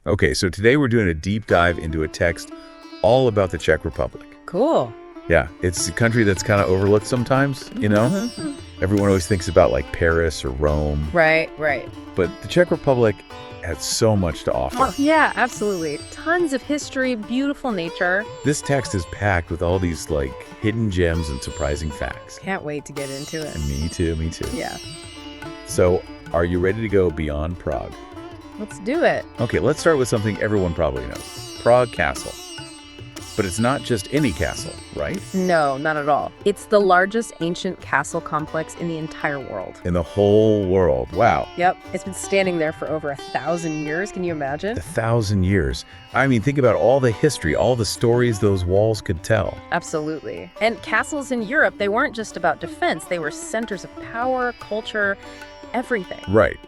Okay, so today we're doing a deep dive into a text all about the Czech Republic. Cool. Yeah, it's a country that's kind of overlooked sometimes, you know? Mhm. Everyone always thinks about like Paris or Rome, Right. but the Czech Republic has so much to offer. Oh, yeah, absolutely. Tons of history, beautiful nature. This text is packed with all these like hidden gems and surprising facts. Can't wait to get into it. And me too. Yeah, So, are you ready to go beyond Prague? let's do it. Okay, let's start with something everyone probably knows. Prague Castle. But it's not just any castle, right? No, not at all. It's the largest ancient castle complex in the entire world. In the whole world. Wow. Yep, it's been standing there for over 1,000 years. Can you imagine? 1,000 years. I mean, think about all the history, all the stories those walls could tell. Absolutely. And castles in Europe, they weren't just about defense. They were centers of power, culture, everything. Right.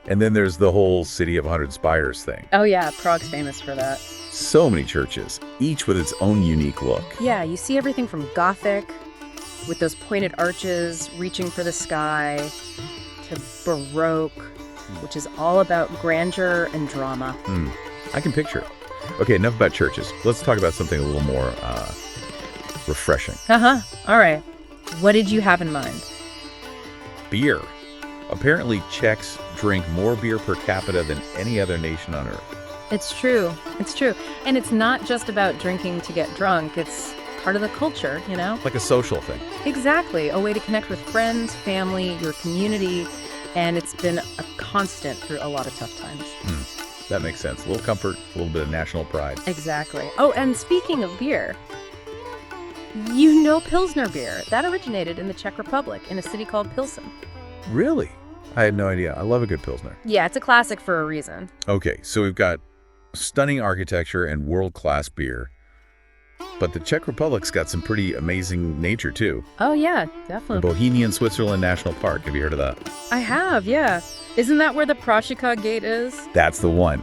And then there's the whole City of 100 Spires thing. Oh yeah, Prague's famous for that. So many churches, each with its own unique look. Yeah, you see everything from Gothic, with those pointed arches reaching for the sky, to Baroque, which is all about grandeur and drama. I can picture it. Okay, enough about churches. Let's talk about something a little more refreshing. All right. What did you have in mind? Beer. Apparently, Czechs drink more beer per capita than any other nation on earth. It's true. And it's not just about drinking to get drunk. It's part of the culture, you know? Like a social thing. Exactly. A way to connect with friends, family, your community. And it's been a constant through a lot of tough times. That makes sense. A little comfort, a little bit of national pride. Exactly. Oh, and speaking of beer, you know Pilsner beer. That originated in the Czech Republic in a city called Pilsen. Really? I had no idea. I love a good Pilsner. Yeah, it's a classic for a reason. Okay, so we've got stunning architecture and world-class beer. But the Czech Republic's got some pretty amazing nature, too. Oh, yeah, The definitely. Bohemian Switzerland National Park. Have you heard of that? I have, yeah. Isn't that where the Prašika Gate is? That's the one.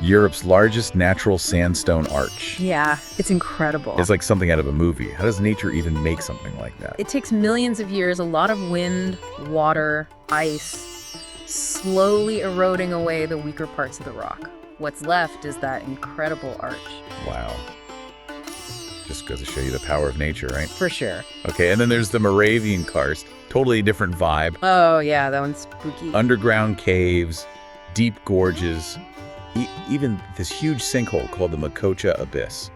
Europe's largest natural sandstone arch. Yeah, it's incredible. It's like something out of a movie. How does nature even make something like that? It takes millions of years, a lot of wind, water, ice, slowly eroding away the weaker parts of the rock. What's left is that incredible arch. Wow. Just goes to show you the power of nature, right? For sure. Okay, and then there's the Moravian karst. Totally different vibe. Oh, yeah, that one's spooky. Underground caves, deep gorges, even this huge sinkhole called the Makocha Abyss.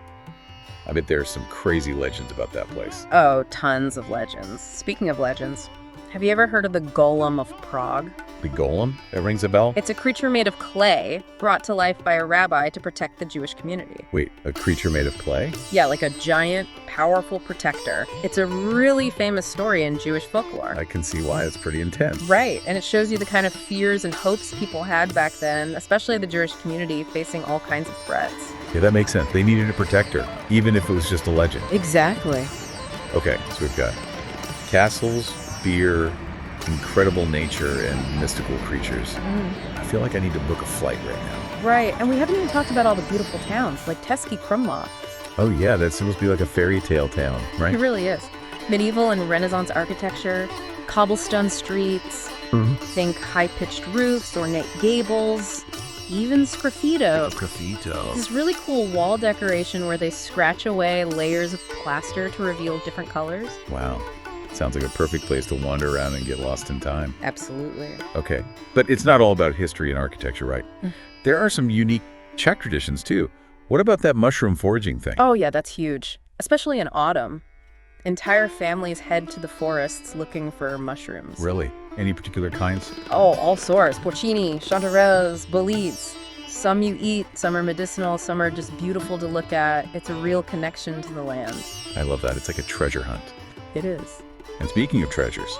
I bet there's some crazy legends about that place. Oh, tons of legends. Speaking of legends, have you ever heard of the Golem of Prague? The golem? That rings a bell? It's a creature made of clay, brought to life by a rabbi to protect the Jewish community. Wait, a creature made of clay? Yeah, like a giant, powerful protector. It's a really famous story in Jewish folklore. I can see why. It's pretty intense. Right, and it shows you the kind of fears and hopes people had back then, especially the Jewish community facing all kinds of threats. Yeah, that makes sense. They needed a protector, even if it was just a legend. Exactly. Okay, so we've got castles, beer, incredible nature, and mystical creatures. I feel like I need to book a flight right now. Right, and we haven't even talked about all the beautiful towns, like Teski Krumlov. Oh yeah, that's supposed to be like a fairy tale town, right? It really is. Medieval and Renaissance architecture, cobblestone streets, think high-pitched roofs, ornate gables, even sgraffito. Graffito. This really cool wall decoration where they scratch away layers of plaster to reveal different colors. Wow. Sounds like a perfect place to wander around and get lost in time. Absolutely. Okay, but it's not all about history and architecture, right? There are some unique Czech traditions too. What about that mushroom foraging thing? Oh yeah, that's huge. Especially in autumn. Entire families head to the forests looking for mushrooms. Really? Any particular kinds? Oh, all sorts. Porcini, chanterelles, boletes. Some you eat, some are medicinal, some are just beautiful to look at. It's a real connection to the land. I love that. It's like a treasure hunt. It is. And speaking of treasures,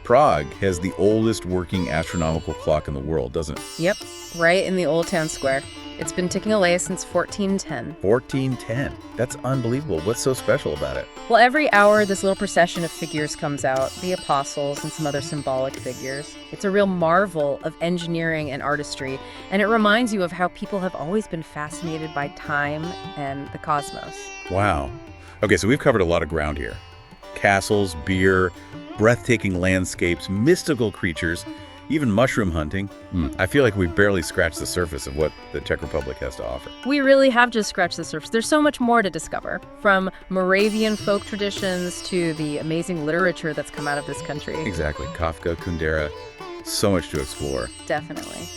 Prague has the oldest working astronomical clock in the world, doesn't it? Yep, right in the old town square. It's been ticking away since 1410. 1410. That's unbelievable. What's so special about it? Well, every hour, this little procession of figures comes out, the apostles and some other symbolic figures. It's a real marvel of engineering and artistry, and it reminds you of how people have always been fascinated by time and the cosmos. Wow. Okay, so we've covered a lot of ground here. Castles, beer, breathtaking landscapes, mystical creatures, even mushroom hunting. I feel like we barely scratched the surface of what the Czech Republic has to offer. We really have just scratched the surface. There's so much more to discover, from Moravian folk traditions to the amazing literature that's come out of this country. Exactly. Kafka, Kundera, so much to explore. Definitely.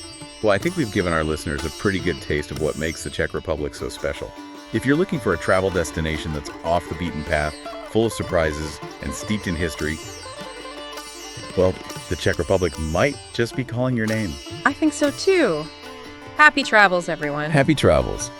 Well, I think we've given our listeners a pretty good taste of what makes the Czech Republic so special. If you're looking for a travel destination that's off the beaten path, full of surprises, and steeped in history, well, the Czech Republic might just be calling your name. I think so too. Happy travels, everyone. Happy travels.